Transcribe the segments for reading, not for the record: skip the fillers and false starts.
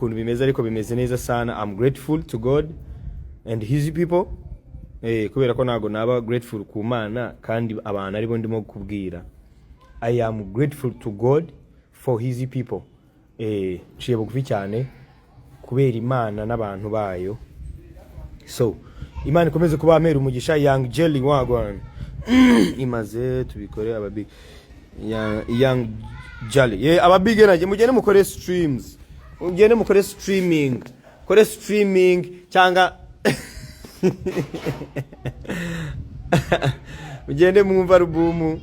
ukuntu bimeze ariko bimeze neza sana. I'm grateful to God and his people. Kubera ko nago naba grateful ku Mana kandi abantu aribo ndimo kubwira. I am grateful to God for his people. Ciye bugufi cyane kubera Imana n'abantu bayo. So Imana ikomeze kuba amera umugisha. Young Jelly wagwan imaze tubikore ababi Young Jelly ababig energy mugende mukore streams, mugende mukore streaming, kore streaming cyanga mugende mwumva album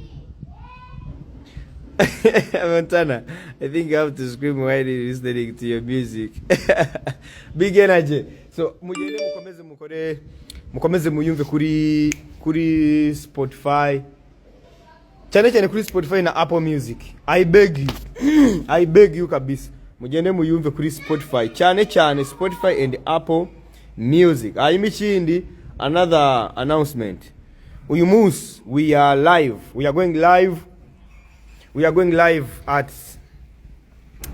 Montana. I think you have to scream while listening to your music. Big energy. So mugende mukomeze muyumve kuri Spotify. Cyane kuri Spotify na Apple Music. I beg you kabisa. Mugende muyumve kuri Spotify. Cyane Spotify and Apple Music. Ikindi another announcement. Uyu munsi we are live. We are going live at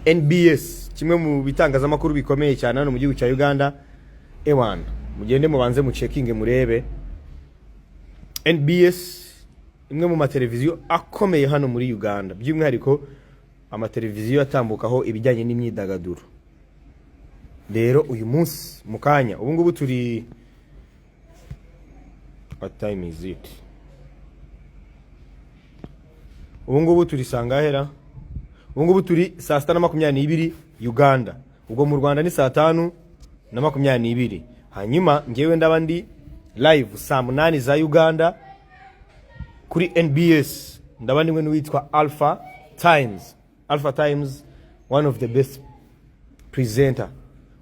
NBS. Kimwe mu bitangazamakuru bikomeye cyane hano mu gihugu cya Uganda. Ewan, mugende mubanze mu checking murebe. NBS imwe mu mateleviziyo akomeye hano muri Uganda. By'umwihariko amateleviziyo atambukaho ibijyanye n'imyidagaduro. Rero uyu munsi mukanya ubu ngubu turi what time is it? Ubu ngubu turi sangahera. Ubu ngubu turi saa 6:22 Uganda. Ubwo mu Rwanda ni saa 5:22. Hanyuma ngewe ndabandi live saa 8 za Uganda kuri NBS. Ndabandi mwe witwa Alpha Times, one of the best presenter,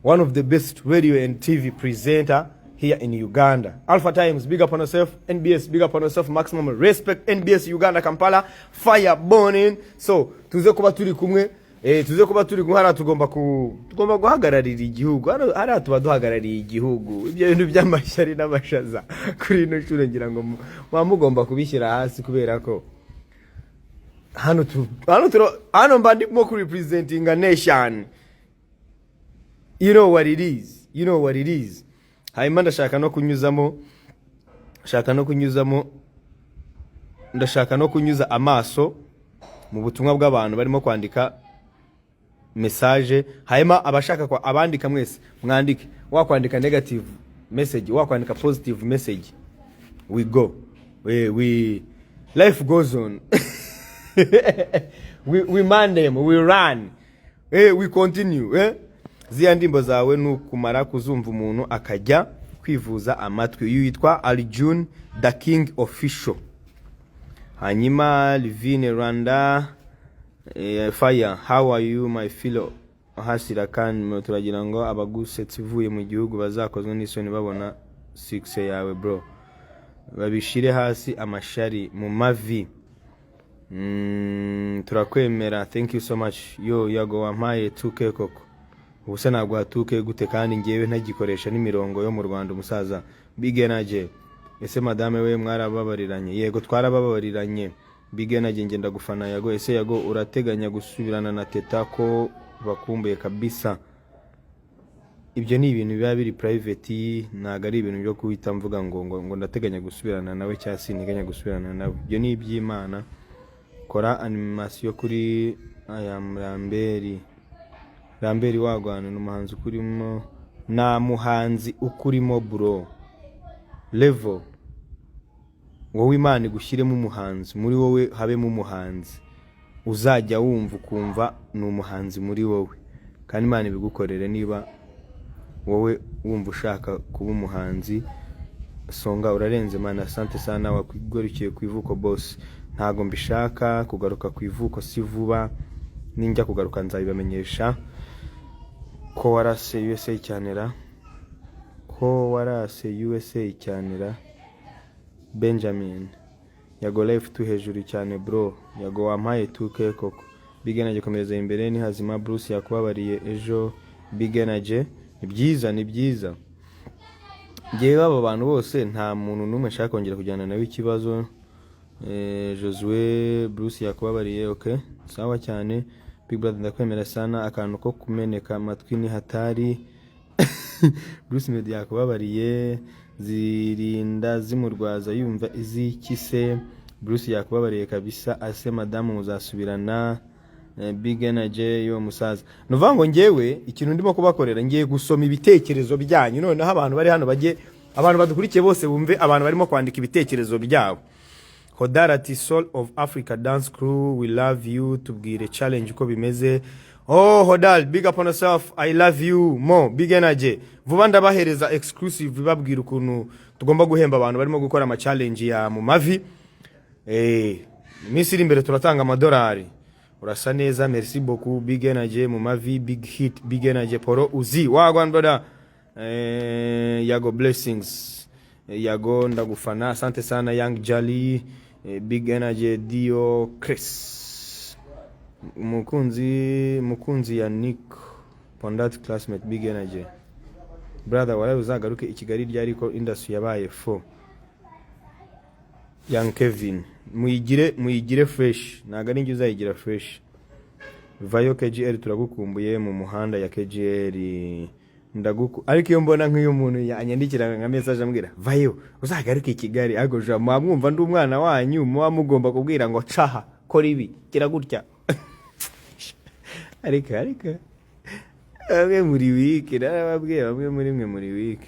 one of the best radio and TV presenter here in Uganda. Alpha Times, big up on yourself. NBS, big up on yourself. Maximum respect. NBS Uganda Kampala, fire burning. So tuze kuba turi kumwe hara tugomba guhagararira igihugu. Hara tuba duhagarariye igihugu. Ibyo bintu by'amashari n'amashaza kuri ino shuro ngira ngo mugomba kubishyira hasi kubera ko hano mbandi mo ku representing a nation. You know what it is. Hanyuma ndashaka no kunyuza amaso mu butumwa bw'abantu barimo kwandika message. Hanyuma abashaka kwa abandika mwese mwandike, wakwandika negative message, wakwandika positive message. We go. We life goes on. we man them, we run. We continue. Zia ndimbo zawe nukumara kuzumva umuntu akajya kwivuza amatwi. Yitwa Arjun the King Official. Hanyuma Livine Rwanda fire. How are you my fellow hasira kan turagira ngo abagusetsi vuye mu gihugu bazakozwe n'isoni babona 6 yawe bro, babishire hasi amashari mu mavi. Turakwemera. Thank you so much. Yago wampaye 2K koko. Ubuse nagwa 2K gute kandi ngewe ntagikoresha n'imirongo yo mu Rwanda umusaza. Big energy. Ese madame we mwarababariranye? Yego twarababariranye. Big energy ngenda gufana Yago. Ese Yago urateganya gusubirana na Teta ko bakumbuye kabisa? Ibyo ni ibintu biba biri private, naga ari ibintu byo kuhita mvuga ngo ndateganya gusubirana nawe cyangwa sinteganya gusubirana nawe. Ibyo ni iby'Imana. Kora animation kuri aya Ramberi wagwana n'umuhanzi ukurimo na muhanzi ukurimo bro. Level wowe Imana igushyiremo umuhanzi muri wowe, habemo umuhanzi uzajya wumva ukumva ni umuhanzi muri wowe, kandi Imana ibigukorere niba wowe wumva ushaka kuba umuhanzi. Songa urarenze Mana. Asante sana wakwigorukiye ku ivuko boss. Ntago mbishaka kugaruka ku ivuko si vuba, ninjya kugaruka nzabibamenyesha. Ko warase USA cyanera Benjamin. Yago life tu hejuru cyane bro. Yago wampaye 2K koko. Big energy komeza imbere ni hazima. Bruce yakubabariye ejo. Big energy ni byiza. Ngewe abo bantu bose nta muntu numwe nshaka kongera kujyana nawe ikibazo. Josue Bruce yakubabariye okay sawa cyane. Big Brother ndakwemera sana, akantu ko kumeneka amatwi ni hatari. Bruce Melody yakubabariye, zirinda zimurwaza yumva izikise. Bruce yakubabariye kabisa, ase madamu muzasubirana. Big Energy yo musaza. Nuvuga ngo ngewe ikintu ndimo kubakorera ngiye gusoma ibitekerezo byanyu, noneho abantu bari hano bagiye, abantu badukurikiye bose bumve abantu barimo kwandika ibitekerezo byabo. Hodarati Soul of Africa Dance Crew, we love you. Tubwire challenge uko bimeze. Oh Hodal, big up on yourself, I love you more. Big Energy vuba ndabahereza exclusive babwira ukuntu tugomba guhemba abantu barimo gukora ama challenge ya mu mavi. Iminsi iri imbere turatanga amadolari. Urasa neza, merci beaucoup. Big Energy mu mavi, big hit. Big Energy Poro Uzi wagwan brother. Yago blessings. Yago ndagufana, asante sana. Young Jali, Big Energy Dio Chris, mukunzi ya Nick Pondat classmate. Big Energy brother, wala uzagaruke ikigali ryari ko industry yabaye 4. Young Kevin, muyigire fresh, naga ninjye uzayigira fresh. Vayo KGL turagukumbuye mu muhanda ya KGL ariko iyo mbona nk'iyo umuntu yanyandikira nka message ambwira vayo uzagaruke ikigali, agoja mwamwumva ndi umwana wanyu, muba mugomba kubwira ngo caha kora ibi kira gutya. ariko amwe muri week narababwiye, bamwe muri mwe muri week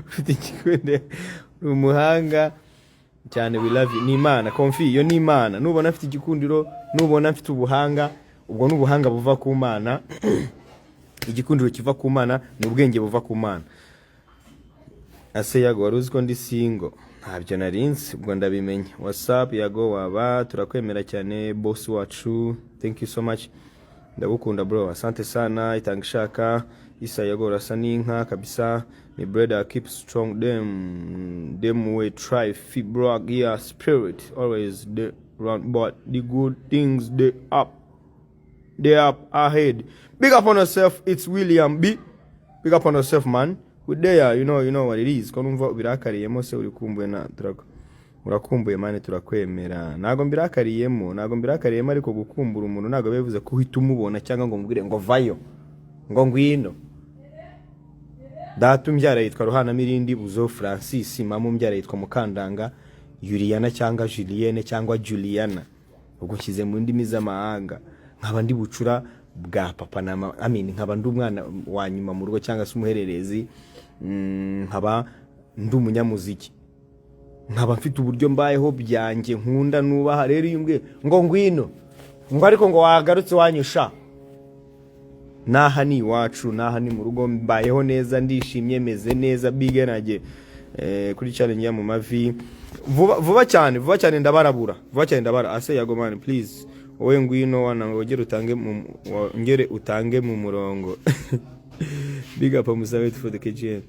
ufite ikikunde umuhanga cyane, we love you. Ni Imana konfi yo, ni Imana. Nubona afite igikundiro, nubona afite ubuhanga, ubwo n'ubuhanga buva ku Mana. Igikundiro kiva ku Mana, n'ubwenge buva ku Mana. Ase Yago waruzi ko ndi single, ntabyo narinzi, ubwo ndabimenye. WhatsApp Yago waba turakwemera cyane boss wacu, thank you so much, ndagukunda bro, asante sana. Itangishaka Isa Yago rasa n'inka kabisa, my brother keep strong, them we try fit bro, yeah spirit always the run, but the good things they up ahead. Big up on yourself, it's William B. Big up on yourself man, we there, you know what it is. Konumva ubirakariyemo se urikumbuye na urakumbuye mane turakwemera. Nago mbirakariyemo ariko gukumbura umuntu nago bevuze ko uhita umubona cyangwa ngo mbwire ngo vayo ngo ngwino. Data umbyara yitwa Ruhana Mirindi Buzo Francis, mama umbyara yitwa Mukandanga Juliana cyangwa Julienne cyangwa Juliana, ubwo nshyize mu ndimi z'amahanga. Nkaba ndi bucura bwa papa na mama, nkaba ndi umwana wa nyuma mu rugo cyangwa se umuhererezi, nkaba ndi umunyamuziki, nkaba mfite uburyo mbayeho byanjye nkunda nubaha. Rero yumbwe ngo ngwino ngo ariko ngo wagarutse wanyusha, naha ni iwacu, naha ni mu rugo, mbayeho neza, ndishimye, meze neza. Big Energy kuri challenge ya mu mavi vuba cyane ndabarabura, Ase Yago man please, wowe ngwino wana ngere utange mu murongo. Big up Musabe for the KGL.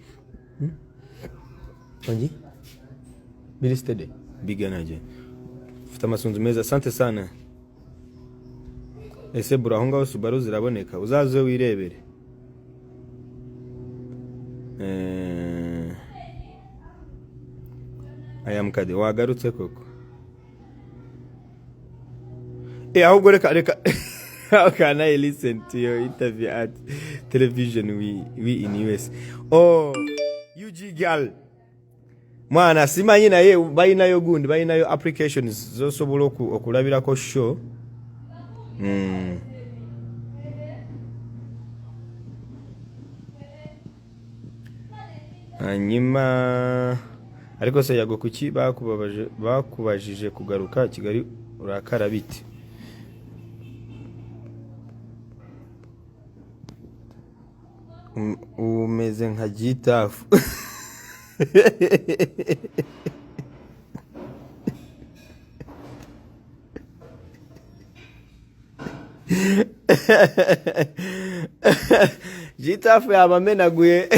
Onji Bilistede Big Energy ufite amasunzu meza, asante sana. Ese bura aho ngaho Subaru ziraboneka, uzaze wirebere. Ayamkade wagarutse koko. Ahubwo reka how can I listen to your interview at television we in US? Oh, UG girl. Mwana simanyi naye bayinayo gundi, bayinayo applications zosobola okulabira ko show. Hanyuma ariko se Yago kuki bakubajije kugaruka Kigali urakara biti? Umeze nka gitafu. Gitafu yabamenaguye.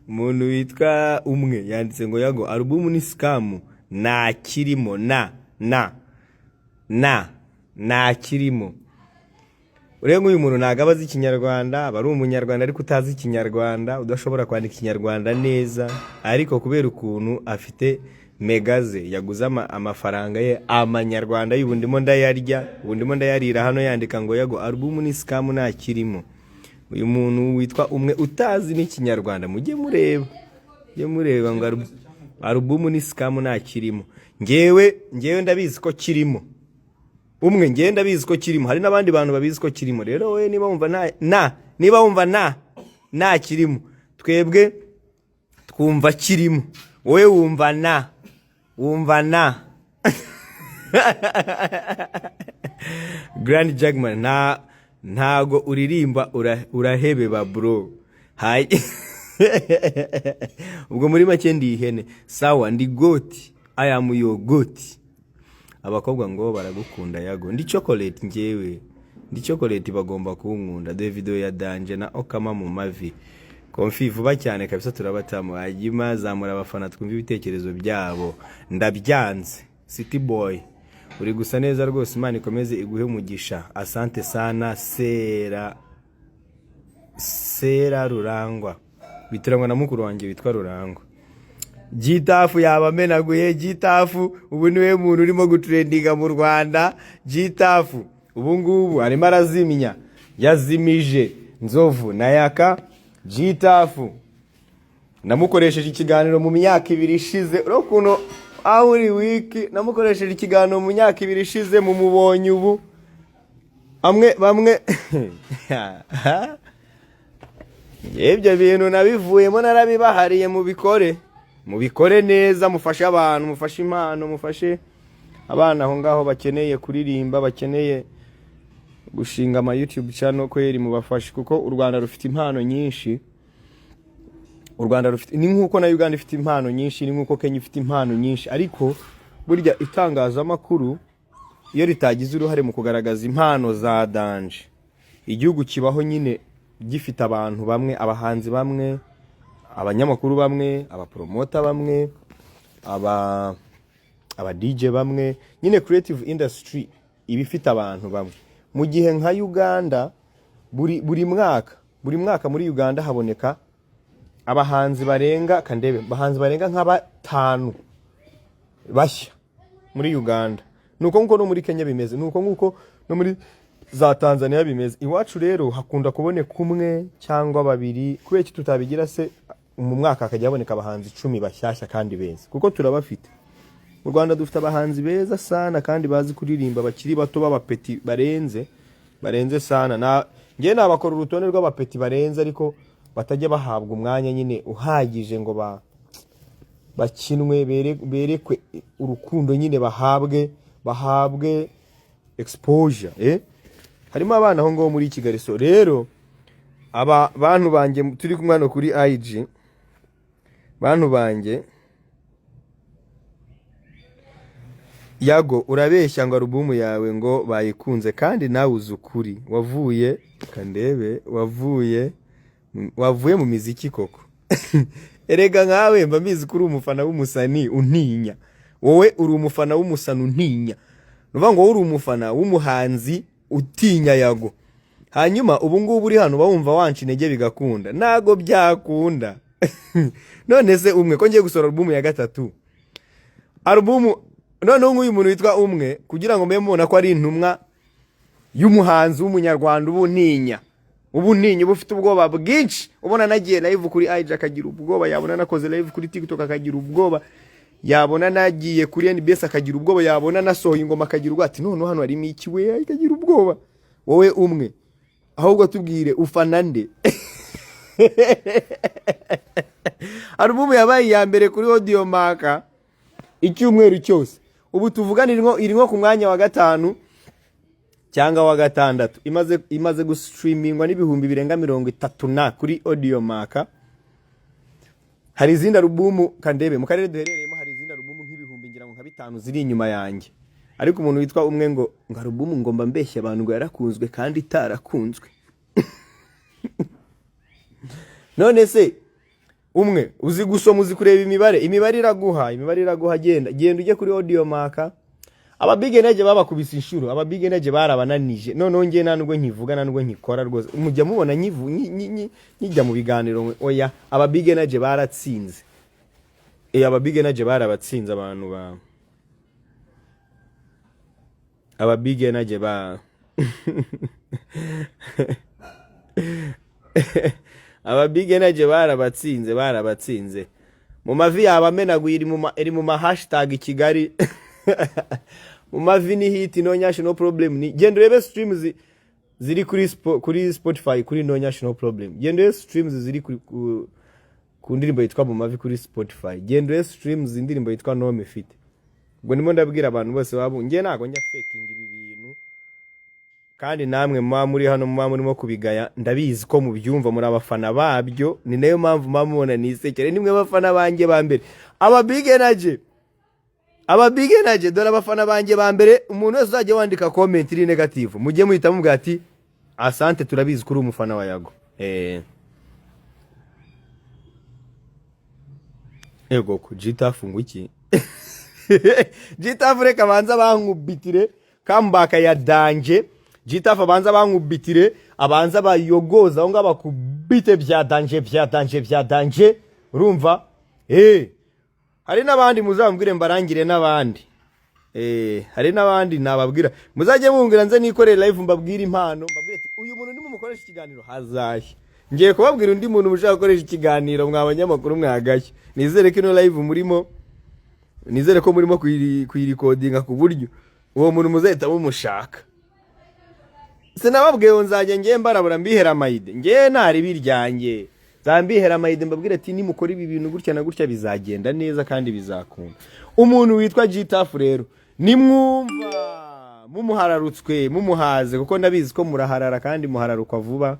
Muntu witwa umwe yanditse ngo Yago album ni scam, na kirimo na kirimo. urenga uyu muntu ntago abazi ikinyarwanda, aba ari umunyarwanda ariko utazi ikinyarwanda, udashobora kwandika ikinyarwanda neza, ariko kubera ukuntu afite megaze yaguze amafaranga ye amanyarwanda y'ubu ndimo ndayarya, ubu ndimo ndayarira hano yandika ngo Yago album ni scam ntakirimo. Uyu muntu witwa umwe utazi n'ikinyarwanda mujye mureba ngo album ni scam ntakirimo. Ngewe ndabizi ko kirimo. Umwe ngenda bizi ko kirimo, hari n'abandi bantu babizi ko kirimo. Rero we niba wumva nta kirimo, twebwe twumva kirimo, wowe wumva na Grand Jagman ntago uririmba urahebeba bro. Hayi ubwo muri make ndi ihene sawa, ndi goti, I am your goti. Abakobwa ngo baragukunda Yago, ndi chocolate ngewe, ndi chocolate bagomba kunkunda. Davido ya Danje na Okama mu mavi, Konfi vuba cyane kabisa turabatamu. Hanyuma zamura abafana twumva ibitekerezo byabo, ndabyanze. City boy uri gusa neza rwose, Imana ikomeze iguhe umugisha. Asante sana Sera Rurangwa, bitirangwa na mukuru wanjye witwa Rurangwa. Gitafu yabamenaguye, Gitafu ubu niwe muntu urimo gutrendinga mu Rwanda. Gitafu ubu ngubu arimo arazimya, yazimije Nzovu na Yaka. Gitafu namukoresheje ikiganiro mu myaka 2 ishize, urukuno ahuri wiki namukoresheje ikiganiro mu myaka 2 ishize, mu mubonye ubu bamwe ibyo bintu nabivuyemo, narabibahariye mubikore neza, mufashe abantu, mufashe impano, mufashe abana aho ngaho bakeneye kuririmba, bakeneye gushinga ama YouTube channel, kweri mubafashe, kuko u Rwanda rufite impano nyinshi. U Rwanda rufite, ni nkuko na Uganda ifite impano nyinshi, ni nkuko Kenya ifite impano nyinshi, ariko burya itangazamakuru iyo ritagize uruhare mu kugaragaza impano za Danje, igihugu kibaho nyine gifite abantu bamwe, abahanzi bamwe, abanyamakuru bamwe, abapromota bamwe, aba DJ bamwe, nyine creative industry ibifite abantu bamwe. Mu gihe nka Uganda buri mwaka muri Uganda haboneka abahanzi barenga nka 5 bashya muri Uganda. Nuko nkuko no muri Kenya bimeze, nuko nkuko no muri za Tanzania bimeze. Iwacu rero hakunda kuboneka umwe cyangwa 2, kubera iki tutabigira se mu mwaka akajya aboneka abahanzi 10 bashyashya kandi beza, kuko turabafite. Mu Rwanda dufite abahanzi beza sana kandi bazi kuririmba, bakiri bato b'abapeti barenze sana. Ngiye nabakora urutonde rw'abapeti barenze, ariko batajya bahabwa umwanya nyine uhagije ngo bakinwe, berekwe urukundo, nyine bahabwe exposure. Harimo abana aho ngo muri Kigali. So rero aba bantu banjye turi kumwe no kuri IG, bantu banjye, Yago urabeshya ngo album yawe ngo bayikunze, kandi nawe uzukuri wavuye kandebe, wavuye mu miziki koko. Erega nkawe mba mizi kuri umufana w'umusani untinya, wowe uri umufana w'umusani untinya, nuvuga ngo uri umufana w'umuhanzi utinya Yago. Hanyuma ubu ngubu uri hano bawumva wanca intege bigakunda, nago byakunda. None se umwe ko ngiye gusora album ya 3, album none nguyu muntu witwa umwe, kugira ngo mbe mubona ko ari intumwa y'umuhanzi w'umunyarwanda ubuntinya ubufite ubwoba bwinshi. Ubona nagiye live kuri IG akagira ubwoba, yabona nakoze live kuri TikTok akagira ubwoba, yabona nagiye kuri NBS akagira ubwoba, yabona nasohoye ingoma akagira ubwoba, ati none hano harimo iki we, akagira ubwoba. Wowe umwe ahubwo tubwire ufana nde? Album yabaye ya mbere kuri Audiomack icyumweru cyose, ubu tuvugana iri nko ku mwanya wa 5 cyangwa wa 6, imaze gustreamingwa n'ibihumbi birenga 30 kuri Audiomack. Hari izindi album kandebe mu karere duherereyemo, hari izindi album nk'ibihumbi ngira ngo nka 5 ziri inyuma yanjye, ariko umuntu witwa umwe ngo album ngomba mbeshya abantu ngo yarakunzwe kandi itarakunzwe. None se umwe uzi gusoma, uzi kureba imibare iraguha, genda ujye kuri Audiomack. aba big energy babakubise inshuro, aba big energy barabananije, noneho ngiye nubwo nkivuga nubwo nkikora rwose mujya mubona nkijya mu biganiro oya, aba big energy baratsinze. Aba big energy barabatsinze abantu ba aba big energy ba aba big energy barabatsinze mu mavi yabamenaguye iri mu ma hashtag Kigali mu mavi ni hit no national problem. Ni gendo rebe streams ziri kuri Spotify kuri no national problem. Gendo rebe streams ziri ku ndirimbo yitwa mu mavi kuri Spotify. Gendo rebe streams indirimbo yitwa no mefite. Ubwo ndimo ndabwira abantu bose babo ngiye nago njya faking ibi bintu, kandi namwe muri hano murimo kubigaya ndabizi ko mubyumva muri abafana babyo, ni nayo mpamvu mubona nisekere, nimwe bafana banjye ba mbere aba big energy. Aba big energy dore abafana banjye ba mbere. Umuntu wese uzajya wandika comment iri negative mujye muhita mubwira ati asante turabizi kuri umufana wa Yago. Ego ku Gitafu nguki Gitafu reka banza bankubitire kambaka ya danje. Gitafu abanza bankubitire, abanza bayogoza aho ngabakubite bya danje urumva. Hari nabandi muzambwire mbarangire nabandi. Hari nabandi nababwira muzajye mumbwira nze nikore live mbabwira impano, mbabwire ati uyu muntu ndimo mukoresha ikiganiro hazaye. Ngiye kubabwira undi muntu mushaka gukoresha ikiganiro mwabanyamakuru mwagashye. Nizere ko ino live murimo, nizere ko murimo kuyirecordinga ku buryo uwo muntu muzahita mumushaka. Sinababwiye nzajya ngiye mbarabura mbihera amayide, ngiye ntari biryanjye zambihera amayide mbabwire ati nimukora ibi bintu gutya na gutya bizagenda neza kandi bizakunda. Umuntu witwa Gitafu rero nimwumva mumuhararutswe mumuhaze, kuko ndabizi ko muraharara kandi muhararukwa vuba.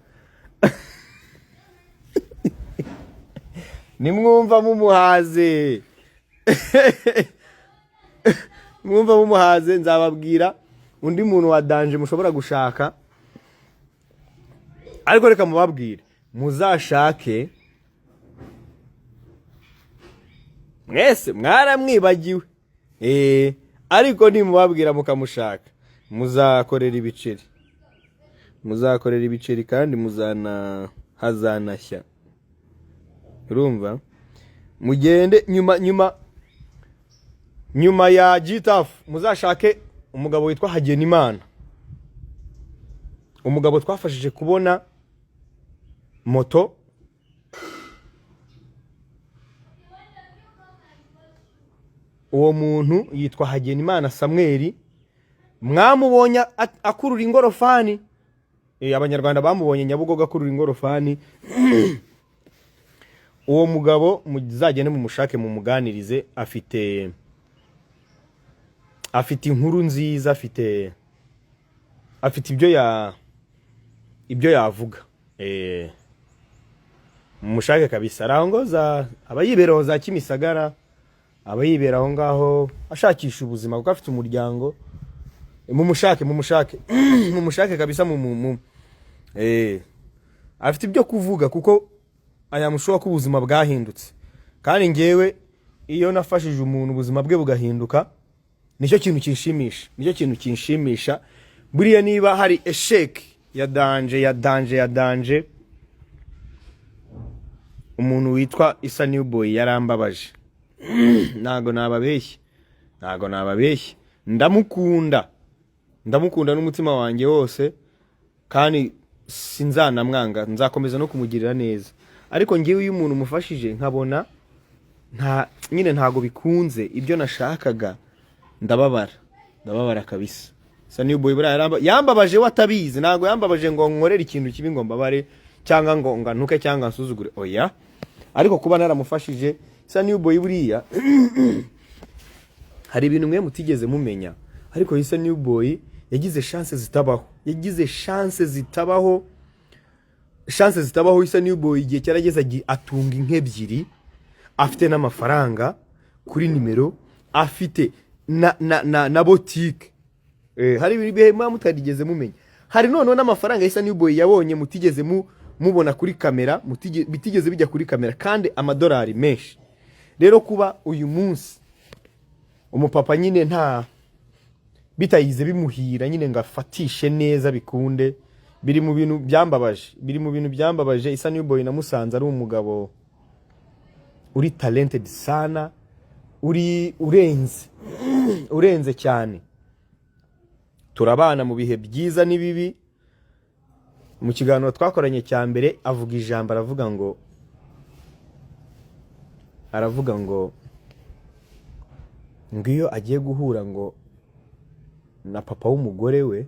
Nimwumva mumuhaze mwumva mumuhaze nzababwira undi muntu wa danje mushobora gushaka. Ariko reka mubabwire muzashake, mwese mwaramwibagiwe. Ariko nimubabwira mukamushaka muzakorera ibiceri kandi hazanashya. Urumva mugende nyuma ya Gitafu muzashake umugabo witwa Hagenimana, umugabo twafashije kubona moto. Uwo muntu yitwa Hagenimana Samuel, mwamubonye akurura ingorofani. Abanyarwanda bamubonye Nyabugogo akurura ingorofani. Uwo mugabo muzagende mumushake mumuganirize, afite inkuru nziza, afite ibyo yavuga. Mumushake kabisa. Araho ngo abayiberaho za Kimisagara, abayiberaho ngaho ashakisha ubuzima kuko afite umuryango. Mumushake kabisa afite ibyo kuvuga kuko ayamushoka ko ubuzima bwahindutse. Kandi ngewe iyo nafashije umuntu ubuzima bwe bugahinduka nicyo kintu kinshimisha. Buriya niba hari eshek ya danje umuntu witwa Isa New Boy yarambabaje. Nago nababeshye ndamukunda n'umutima wanjye wose, kandi sinzanamwanga, nzakomeza no kumugirira neza. Ariko ngiye uyu muntu mufashije nkabona ntago bikunze ibyo nashakaga, ndababara kabisa. Isa New Boy yambabaje watabizi, ntago yambabaje ngo nkorere ikintu kibi ngo mbabare cyangwa ngo ngantuke cyangwa nsuzugure, oya. Ariko kuba naramufashije Isa New Boy buriya hari ibintu mwe mutigeze mumenya. Ariko Isa New Boy yagize chance zitabaho. Isa New Boy igihe cyarageze atunga inkebyiri, afite n'amafaranga kuri nimero, afite na boutique. Hari ibihe mutarigeze mumenya. Hari none n'amafaranga Isa New Boy yabonye mutigeze mubona kuri kamera, bitigeze bijya kuri kamera, kandi amadolari menshi. Rero kuba uyu munsi umupapa nyine bitayize bimuhira nyine ngafatishe neza bikunde. Biri mu bintu byambabaje. Isa New Boy namusanze ari umugabo uri talented sana, uri urenze cyane. Turabana mu bihe byiza n'ibibi. Mu kiganiro twakoranye cya mbere avuga ijambo aravuga ngo ngiyo agiye guhura ngo na papa w'umugore we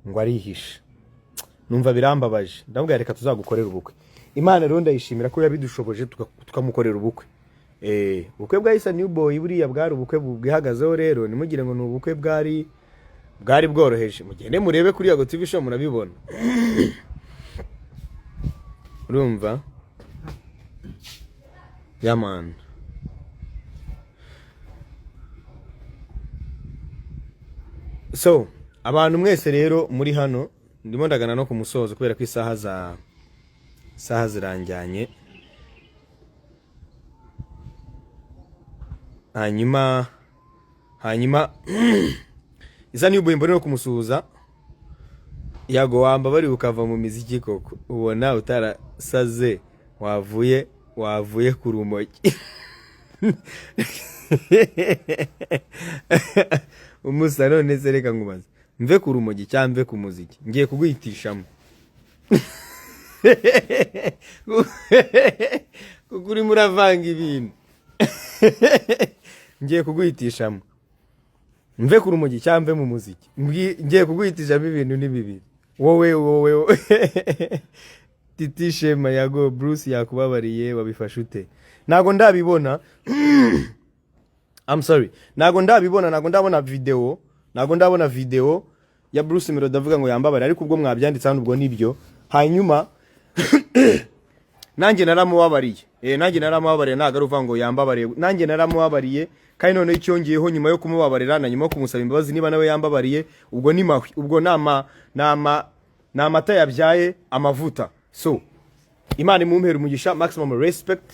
ngo arihisha. Numva birambabaje, ndamubwira reka tuzagukorera ubukwe. Imana rero ndayishimira ko yabidushoboje tukamukorera ubukwe. Ubukwe bwa Isa New Boy buriya bwari ubukwe bwihagazeho rero, nimugire ngo ni ubukwe bwari bworoheje. Mugende murebe kuri Yago TV show murabibona. Urumva? Yaman. So, abantu mwese rero muri hano ndimo ndagana no kumusozo kubera ko isaha ziranjyanye. Hanyuma Isa New Boy mbone no kumusuhuza. Yago wamba bari ukava mu miziki koko ubona utarasaze wavuye ku rumogi. Umusa none se reka ngubaze mve ku rumogi cyangwa mve ku muziki, ngiye kugwitishamo. Kuko uri muravanga ibintu. Ngiye kugwitishamo mve ku rumogi cyangwa mve mu muziki, ngiye kugwitishamo ibintu ni bibiri. Wowe Titi Shema Yago Bruce yakubabariye wabifashe ute? Nago ndabibona. I'm sorry. Nago ndabona video ya Bruce Melody avuga ngo yambabare, ariko ubwo mwabyanditse hano ubwo nibyo. Hanyuma nanjye naramubabariye. Nanjye naramubabariye naga ruva ngo yambabariye. Nanjye naramubabariye kandi none icyongeyeho nyuma yo kumubabarira na nyuma yo kumusaba imbabazi niba nawe yambabariye ubwo ni mahwi. Ubwo namata yabyaye amavuta. So Imana imumpera umugisha, maximum respect.